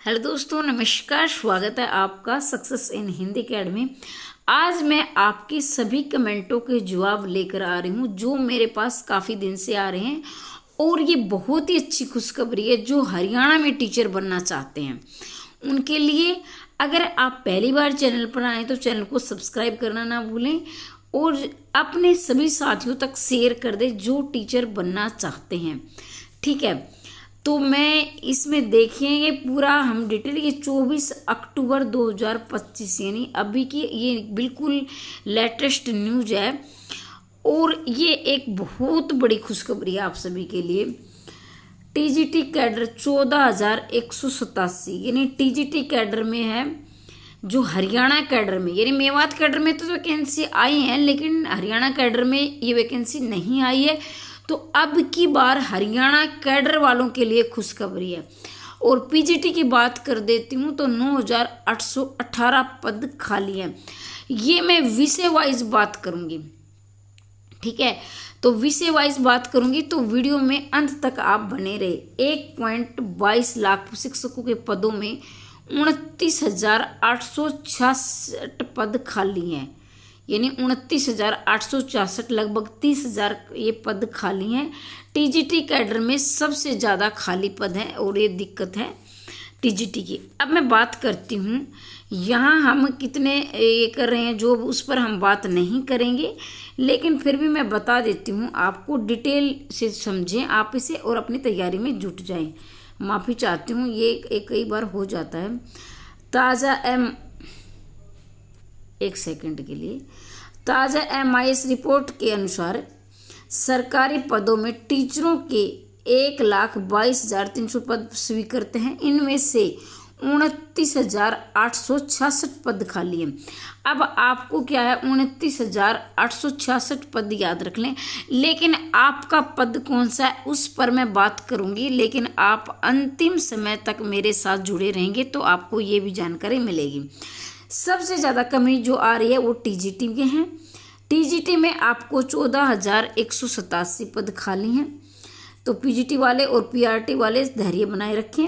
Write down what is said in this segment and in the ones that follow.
Hello दोस्तों, नमस्कार। स्वागत है आपका सक्सेस इन हिंदी अकेडमी। आज मैं आपके सभी कमेंटों के जवाब लेकर आ रही हूँ जो मेरे पास काफ़ी दिन से आ रहे हैं। और ये बहुत ही अच्छी खुशखबरी है जो हरियाणा में टीचर बनना चाहते हैं उनके लिए। अगर आप पहली बार चैनल पर आए तो चैनल को सब्सक्राइब करना ना भूलें और अपने सभी साथियों तक शेयर कर दें जो टीचर बनना चाहते हैं। ठीक है, तो मैं इसमें देखेंगे पूरा हम डिटेल। ये 24 अक्टूबर 2025 यानी अभी की ये बिल्कुल लेटेस्ट न्यूज है। और ये एक बहुत बड़ी खुशखबरी है आप सभी के लिए। टीजीटी कैडर 14,187 यानी टीजीटी कैडर में है जो हरियाणा कैडर में, यानी मेवात कैडर में तो वैकेंसी आई है लेकिन हरियाणा कैडर में ये वैकेंसी नहीं आई है। तो अब की बार हरियाणा कैडर वालों के लिए खुशखबरी है। और पीजीटी की बात कर देती हूँ तो 9,818 पद खाली हैं। ये मैं विषय वाइज बात करूँगी, ठीक है। तो विषय वाइज बात करूँगी तो वीडियो में अंत तक आप बने रहे। 1.22 लाख शिक्षकों के पदों में 29,866 पद खाली हैं, यानी 29,866 लगभग 30,000 ये पद खाली हैं। टीजीटी कैडर में सबसे ज़्यादा खाली पद हैं और ये दिक्कत है टीजीटी की। अब मैं बात करती हूँ यहाँ हम कितने ये कर रहे हैं जो उस पर हम बात नहीं करेंगे, लेकिन फिर भी मैं बता देती हूँ आपको, डिटेल से समझें आप इसे और अपनी तैयारी में जुट जाएं। माफ़ी चाहती हूँ, ये कई बार हो जाता है। एक सेकंड के लिए। ताज़ा MIS रिपोर्ट के अनुसार सरकारी पदों में टीचरों के 1,22,300 पद स्वीकृत हैं। इनमें से 29,866 पद खाली हैं। अब आपको क्या है, 29,866 पद याद रख लें, लेकिन आपका पद कौन सा है उस पर मैं बात करूंगी। लेकिन आप अंतिम समय तक मेरे साथ जुड़े रहेंगे तो आपको ये भी जानकारी मिलेगी। सबसे ज़्यादा कमी जो आ रही है वो टीजीटी के हैं। टीजीटी में आपको 14,187 पद खाली हैं। तो पीजीटी वाले और पीआरटी वाले धैर्य बनाए रखें।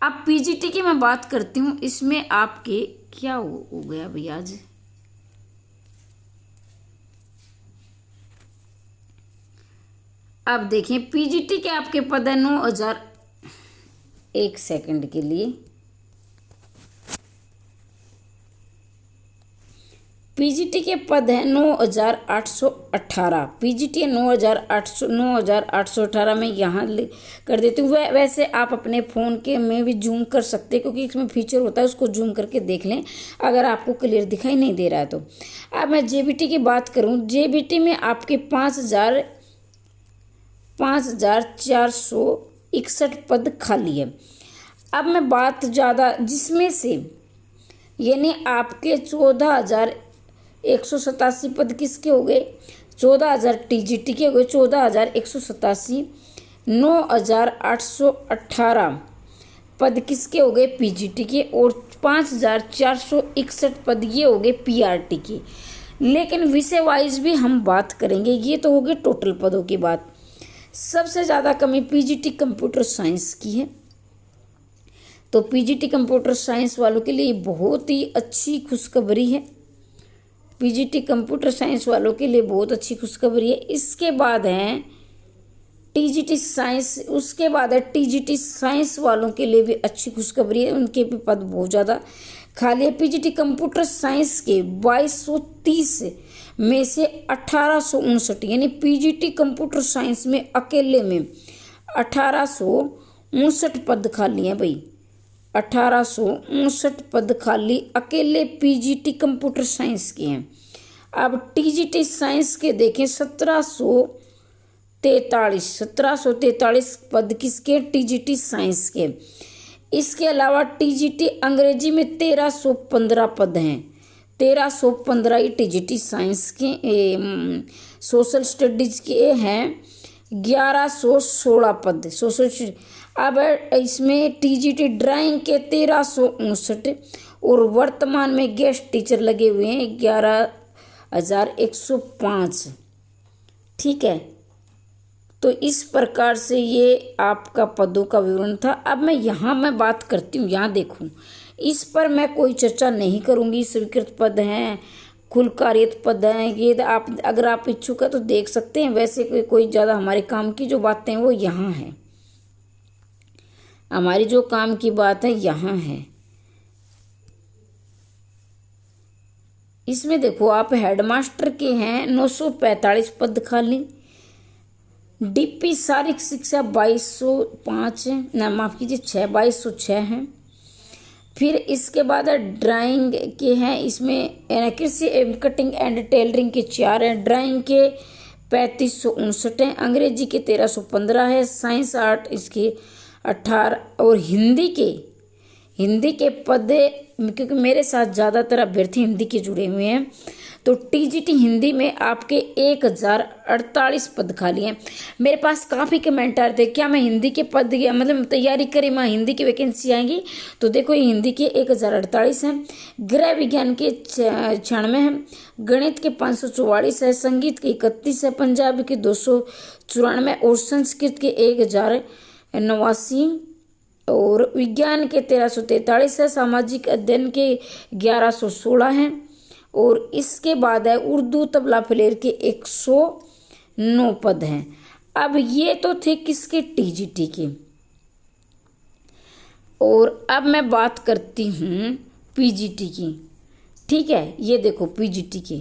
अब पीजीटी की मैं बात करती हूँ, इसमें आपके क्या हो गया भैया आज। अब देखें पीजीटी के आपके पद है 9,000। एक सेकंड के लिए। पीजीटी के पद हैं 9,818। पीजीटी है 9,818 में यहाँ कर देती हूँ। वैसे आप अपने फ़ोन के में भी जूम कर सकते हैं क्योंकि इसमें फीचर होता है, उसको जूम करके देख लें अगर आपको क्लियर दिखाई नहीं दे रहा है तो। अब मैं जेबीटी की बात करूँ, जेबीटी में आपके 5,461 पद खाली है। अब मैं बात ज़्यादा जिसमें से यानी आपके 14,187 पद किसके हो गए, 14,000 टीजीटी के हो गए, 14,187। 9,818 पद किसके हो गए, पीजीटी के, और 5,461 पद ये हो गए पीआरटी के। लेकिन विषय वाइज भी हम बात करेंगे। ये तो हो गए टोटल पदों की बात। सबसे ज़्यादा कमी पीजीटी कंप्यूटर साइंस की है। तो पीजीटी कंप्यूटर साइंस वालों के लिए बहुत ही अच्छी खुशखबरी है। पीजीटी कंप्यूटर साइंस वालों के लिए बहुत अच्छी खुशखबरी है। इसके बाद है टीजीटी साइंस, उसके बाद है टीजीटी साइंस वालों के लिए भी अच्छी खुशखबरी है, उनके भी पद बहुत ज़्यादा खाली है। पीजीटी कंप्यूटर साइंस के 2,230 में से 1,859 यानी पीजीटी कंप्यूटर साइंस में अकेले में 1,859 पद खाली हैं भाई। 1,859 पद खाली अकेले पीजीटी कंप्यूटर साइंस के हैं। अब टीजीटी साइंस के देखें 1,743 पद किसके, टीजीटी साइंस के। इसके अलावा टीजीटी अंग्रेजी में 1,315 पद हैं। 1,315 ही टीजीटी साइंस के। सोशल स्टडीज के हैं 1,116 पद सोशल। अब इसमें टीजीटी ड्राइंग के 1,359 और वर्तमान में गेस्ट टीचर लगे हुए हैं 11,105। ठीक है, तो इस प्रकार से ये आपका पदों का विवरण था। अब मैं बात करती हूँ, यहाँ देखूँ, इस पर मैं कोई चर्चा नहीं करूँगी। स्वीकृत पद हैं, कुल कार्यरत पद हैं, ये आप अगर आप इच्छुक है तो देख सकते हैं। वैसे कोई ज़्यादा हमारे काम की जो बातें हैं वो यहाँ हैं, हमारी जो काम की बात है यहाँ है। इसमें देखो आप हेडमास्टर के हैं 945 पद खाली। डीपी शारीरिक शिक्षा 2205 ना माफ़ कीजिए 2206 हैं। फिर इसके बाद ड्राइंग के हैं, इसमें कृषि एवं कटिंग एंड टेलरिंग के 4 हैं। ड्राइंग के 3559 हैं। अंग्रेजी के 1315 है। साइंस आर्ट इसके 18 और हिंदी के पद, क्योंकि मेरे साथ ज़्यादातर अभ्यर्थी हिंदी के जुड़े हुए हैं, तो टीजीटी हिंदी में आपके 1048 पद खाली हैं। मेरे पास काफ़ी कमेंट आ रहे थे क्या मैं हिंदी के पद मतलब तैयारी करें, मैं हिंदी की वैकेंसी आएंगी। तो देखो ये हिंदी के 1048 हैं। गृह विज्ञान के 96 हैं। गणित के 544 है। संगीत के 31 है। पंजाबी के 294 और संस्कृत के 1089 और विज्ञान के 1343 है। सामाजिक अध्ययन के 1116 हैं। और इसके बाद है उर्दू तबला फ्लेर के 109 पद हैं। अब ये तो थे किसके, टीजीटी के। और अब मैं बात करती हूँ पीजीटी की। ठीक है, ये देखो पीजीटी के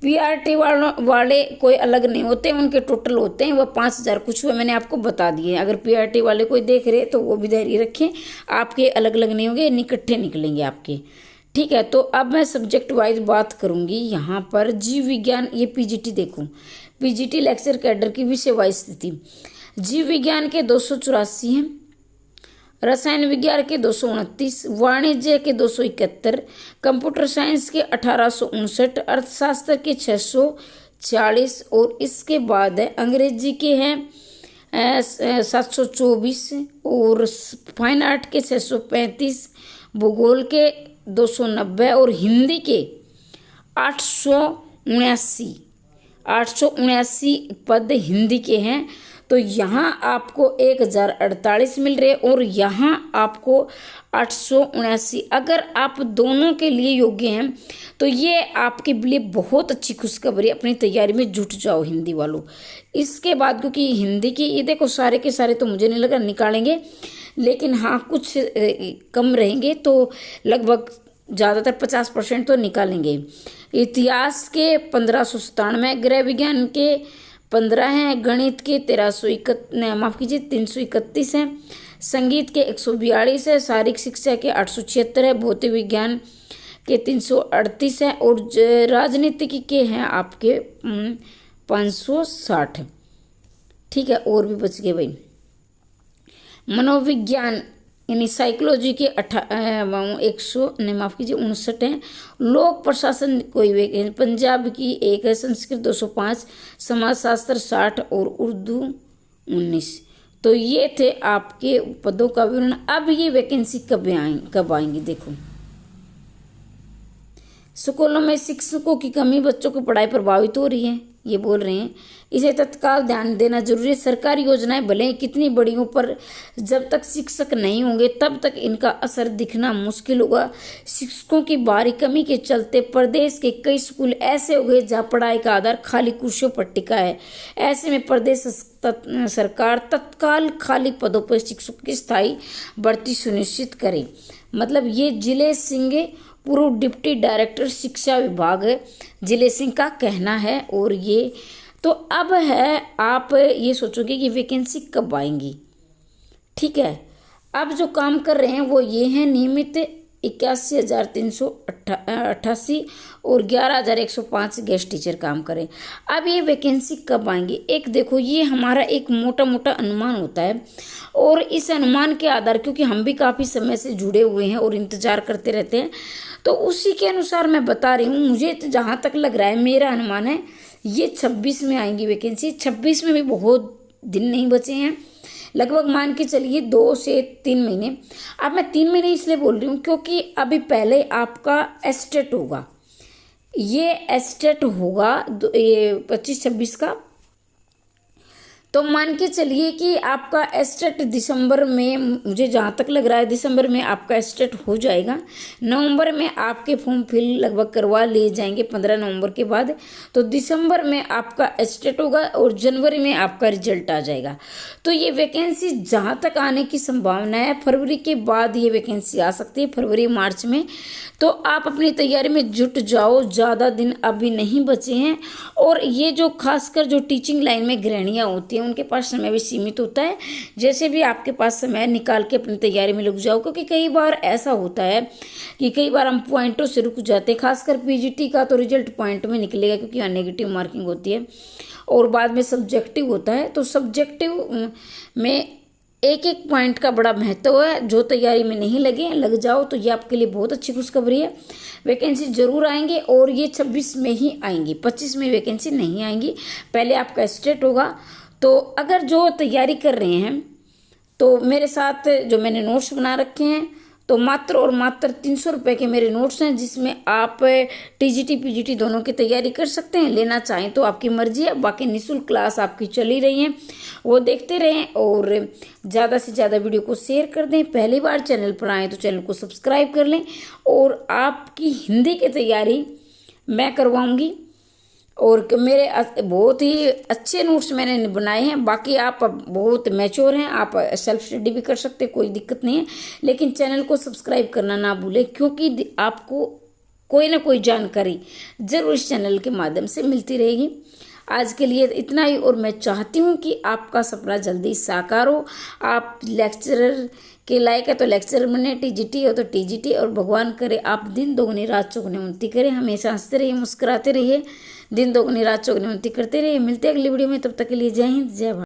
पीआरटी वाले कोई अलग नहीं होते, उनके टोटल होते हैं वो 5000 कुछ हुए, मैंने आपको बता दिए। अगर पीआरटी वाले कोई देख रहे तो वो भी धैर्य रखें, आपके अलग अलग नहीं होंगे, इकट्ठे निकलेंगे आपके। ठीक है, तो अब मैं सब्जेक्ट वाइज बात करूंगी। यहाँ पर जीव विज्ञान, ये पीजीटी देखो, पीजीटी लेक्चर कैडर की विषय वाइज स्थिति। जीव विज्ञान के 284 हैं। रसायन विज्ञान के 229, वाणिज्य के 271, कंप्यूटर साइंस के 1859, अर्थशास्त्र के 640 और इसके बाद अंग्रेजी के हैं 724 और फाइन आर्ट के 635, भूगोल के 290 और हिंदी के 879 पद हिंदी के हैं। तो यहाँ आपको 1048 मिल रहे और यहाँ आपको 879। अगर आप दोनों के लिए योग्य हैं तो ये आपके लिए बहुत अच्छी खुशखबरी, अपनी तैयारी में जुट जाओ हिंदी वालों। इसके बाद क्योंकि हिंदी की ये देखो सारे के सारे तो मुझे नहीं लगा निकालेंगे, लेकिन हाँ कुछ कम रहेंगे, तो लगभग ज़्यादातर 50% तो निकालेंगे। इतिहास के 1597, गृह विज्ञान के 15 हैं। गणित के 331 हैं। संगीत के 142 है। शारीरिक शिक्षा के 876 है। भौतिक विज्ञान के 338 हैं और राजनीतिक के हैं आपके 560। ठीक है, और भी बच गए भाई। मनोविज्ञान यानी साइकोलॉजी के 59 हैं। लोक प्रशासन कोई पंजाब की 1 है। संस्कृत 205, समाजशास्त्र 60 और उर्दू 19। तो ये थे आपके पदों का विवरण। अब ये वैकेंसी कब आएंगी देखो। स्कूलों में शिक्षकों की कमी, बच्चों की पढ़ाई प्रभावित हो रही है, ये बोल रहे हैं, इसे तत्काल ध्यान देना जरूरी है। सरकारी योजनाएं भले ही कितनी बड़ी हो, पर जब तक शिक्षक नहीं होंगे तब तक इनका असर दिखना मुश्किल होगा। शिक्षकों की भारी कमी के चलते प्रदेश के कई स्कूल ऐसे हो गए जहाँ पढ़ाई का आधार खाली कुर्सियों पर टिका है। ऐसे में प्रदेश सरकार तत्काल खाली पदों पर शिक्षकों की स्थायी भर्ती सुनिश्चित करे। मतलब ये जिले सिंह, पूर्व डिप्टी डायरेक्टर शिक्षा विभाग जिले सिंह का कहना है। और ये तो अब है, आप ये सोचोगे कि वैकेंसी कब आएंगी। ठीक है, अब जो काम कर रहे हैं वो ये हैं, नियमित 81,388 और 11,105 गेस्ट टीचर काम करें। अब ये वैकेंसी कब आएंगी, एक देखो, ये हमारा एक मोटा मोटा अनुमान होता है और इस अनुमान के आधार, क्योंकि हम भी काफ़ी समय से जुड़े हुए हैं और इंतज़ार करते रहते हैं, तो उसी के अनुसार मैं बता रही हूँ। मुझे तो जहाँ तक लग रहा है, मेरा अनुमान है ये 26 में आएंगी वैकेंसी। 26 में भी बहुत दिन नहीं बचे हैं, लगभग मान के चलिए 2 से 3 महीने। अब मैं 3 महीने इसलिए बोल रही हूँ क्योंकि अभी पहले आपका एस्टेट होगा, ये एस्टेट होगा 25-26 का। तो मान के चलिए कि आपका एस्टेट दिसंबर में, मुझे जहाँ तक लग रहा है दिसंबर में आपका एस्टेट हो जाएगा। नवंबर में आपके फॉर्म फिल लगभग करवा लिए जाएंगे 15 नवंबर के बाद। तो दिसंबर में आपका एस्टेट होगा और जनवरी में आपका रिजल्ट आ जाएगा। तो ये वैकेंसी जहाँ तक आने की संभावना है, फरवरी के बाद ये वैकेंसी आ सकती है, फरवरी मार्च में। तो आप अपनी तैयारी में जुट जाओ, ज़्यादा दिन अभी नहीं बचे हैं। और ये जो खासकर जो टीचिंग लाइन में गृहिणियाँ होती हैं उनके पास समय भी सीमित होता है। जैसे भी आपके पास समय निकाल के अपनी तैयारी में लग जाओ, क्योंकि कई बार ऐसा होता है कि कई बार हम पॉइंटों से रुक जाते हैं। खासकर पीजीटी का तो रिजल्ट पॉइंट में निकलेगा, क्योंकि यहाँ नेगेटिव मार्किंग होती है और बाद में सब्जेक्टिव होता है। तो सब्जेक्टिव में एक एक पॉइंट का बड़ा महत्व है। जो तैयारी में नहीं लग जाओ तो ये आपके लिए बहुत अच्छी खुशखबरी है। वैकेंसी जरूर आएंगे और ये 26 में ही आएंगी, 25 में वैकेंसी नहीं आएंगी। पहले आपका स्टेट होगा। तो अगर जो तैयारी कर रहे हैं तो मेरे साथ जो मैंने नोट्स बना रखे हैं, तो मात्र और मात्र 300 रुपये के मेरे नोट्स हैं, जिसमें आप टीजीटी पीजीटी दोनों की तैयारी कर सकते हैं। लेना चाहें तो आपकी मर्जी है। बाकी निःशुल्क क्लास आपकी चल ही रही हैं, वो देखते रहें और ज़्यादा से ज़्यादा वीडियो को शेयर कर दें। पहली बार चैनल पर आएँ तो चैनल को सब्सक्राइब कर लें। और आपकी हिंदी की तैयारी मैं करवाऊँगी और मेरे बहुत ही अच्छे नोट्स मैंने बनाए हैं। बाकी आप बहुत मैच्योर हैं, आप सेल्फ स्टडी भी कर सकते हैं, कोई दिक्कत नहीं है। लेकिन चैनल को सब्सक्राइब करना ना भूलें, क्योंकि आपको कोई ना कोई जानकारी जरूर इस चैनल के माध्यम से मिलती रहेगी। आज के लिए इतना ही, और मैं चाहती हूँ कि आपका सपना जल्दी साकार हो। आप लेक्चरर के लायक है तो लेक्चरर बने, टीजीटी हो तो टीजीटी, और भगवान करे आप दिन दोगुनी रात चौगुनी उन्नति करें। हमेशा हंसते रहिए, मुस्कुराते रहिए, दिन दोगुनी रात चौगुनी उन्नति करते रहिए। मिलते हैं अगली वीडियो में, तब तक के लिए जय हिंद जय भारत।